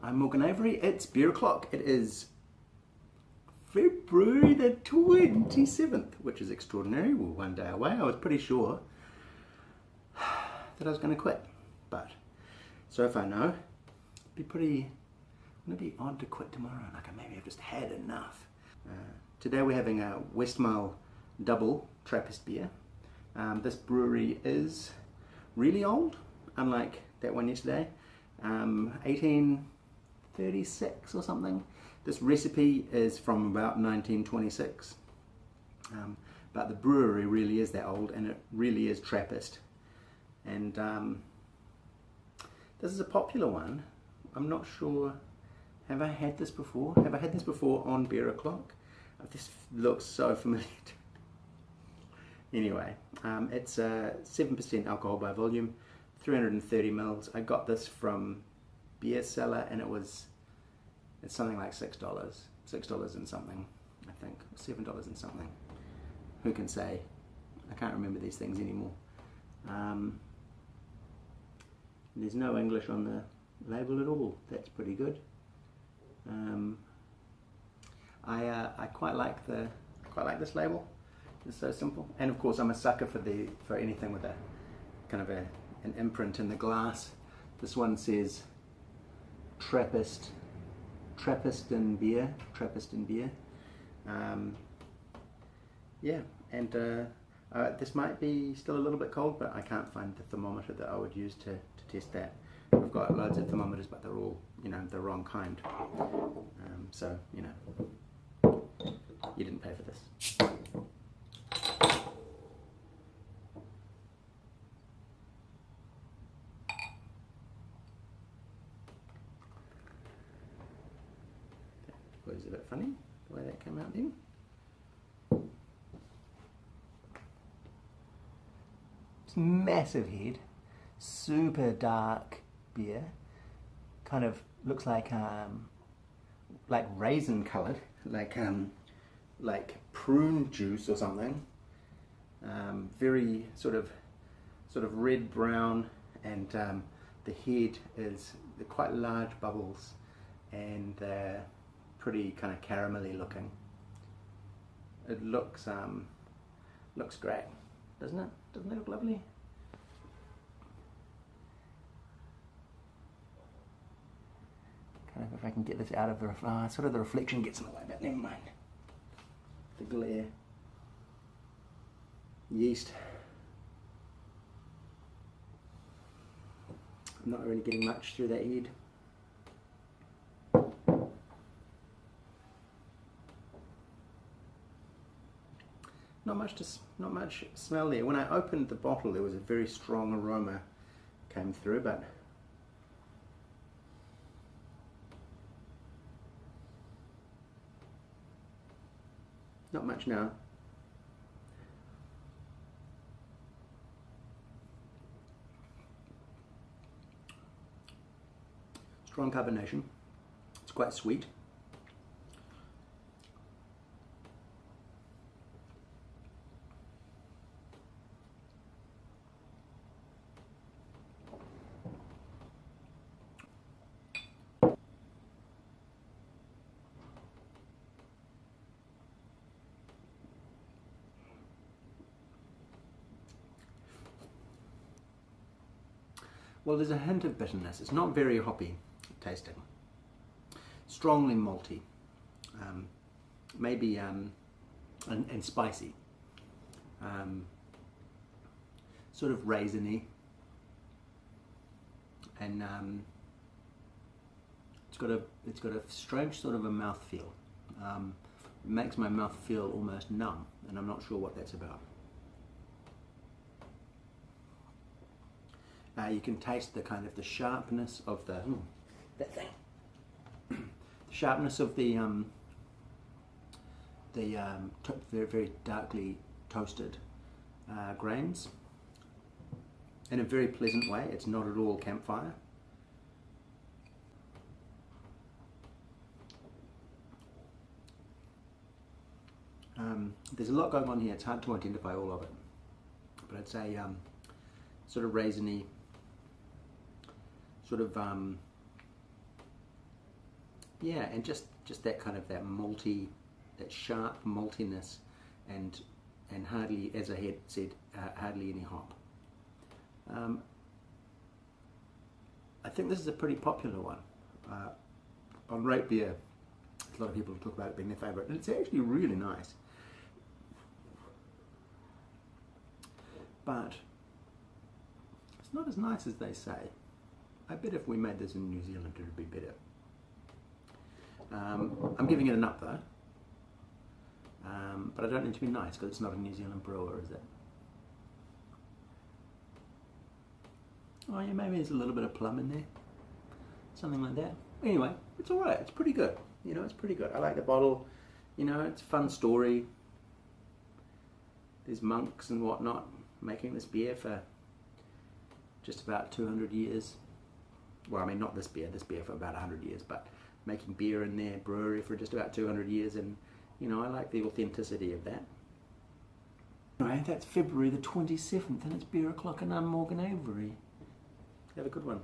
I'm Morgan Avery. It's beer o'clock. It is February the 27th, which is extraordinary. We're one day away. I was pretty sure that I was going to quit, but so far no. It'd be odd to quit tomorrow. Like maybe I've just had enough. Today we're having a Westmalle Dubbel Trappist beer. This brewery is really old, unlike that one yesterday. 1836 or something. This recipe is from about 1926. But the brewery really is that old, and it really is Trappist. And this is a popular one. I'm not sure. Have I had this before? Have I had this before on Beer O'Clock? This looks so familiar. Anyway, it's 7% alcohol by volume, 330 mils. I got this from Beer Cellar, and it's something like $6 and something, I think, $7 and something. Who can say? I can't remember these things anymore. There's no English on the label at all. That's pretty good. I quite like this label. It's so simple, and of course I'm a sucker for anything with a kind of an imprint in the glass. This one says Trappist in beer. Yeah, and this might be still a little bit cold, but I can't find the thermometer that I would use to test that. I've got loads of thermometers, but they're all, the wrong kind. So, you didn't pay for this. That was a bit funny, the way that came out then. It's massive head, super dark beer, kind of looks like raisin coloured, like prune juice or something. Very sort of red brown, and the head is quite large bubbles, and pretty kind of caramelly looking. It looks great, doesn't it? Doesn't it look lovely? Kind of, if I can get this out of the sort of the reflection gets in the way, but never mind. The glare, yeast. I'm not really getting much through that head. Not much smell there. When I opened the bottle, there was a very strong aroma came through, but not much now. Strong carbonation. It's quite sweet. Well, there's a hint of bitterness. It's not very hoppy tasting. Strongly malty, maybe and spicy. Sort of raisiny, and it's got a strange sort of a mouthfeel. It makes my mouth feel almost numb, and I'm not sure what that's about. You can taste the kind of the sharpness of the the sharpness of the very, very darkly toasted grains in a very pleasant way. It's not at all campfire. There's a lot going on here. It's hard to identify all of it, but I'd say sort of raisiny, sort of yeah, and just that kind of that malty, that sharp maltiness, and hardly, as I had said, hardly any hop. I think this is a pretty popular one. On Rate Beer, a lot of people talk about it being their favourite, and it's actually really nice. But it's not as nice as they say. I bet if we made this in New Zealand it would be better. I'm giving it an up though. But I don't need to be nice because it's not a New Zealand brewer, is it? Oh yeah, maybe there's a little bit of plum in there. Something like that. Anyway, it's alright, it's pretty good. You know, it's pretty good. I like the bottle. You know, it's a fun story. There's monks and whatnot making this beer for just about 200 years. Well, I mean, not this beer for about 100 years, but making beer in their brewery for just about 200 years, and, you know, I like the authenticity of that. Anyway, that's February the 27th, and it's Beer O'Clock in Morgan Avery. Have a good one.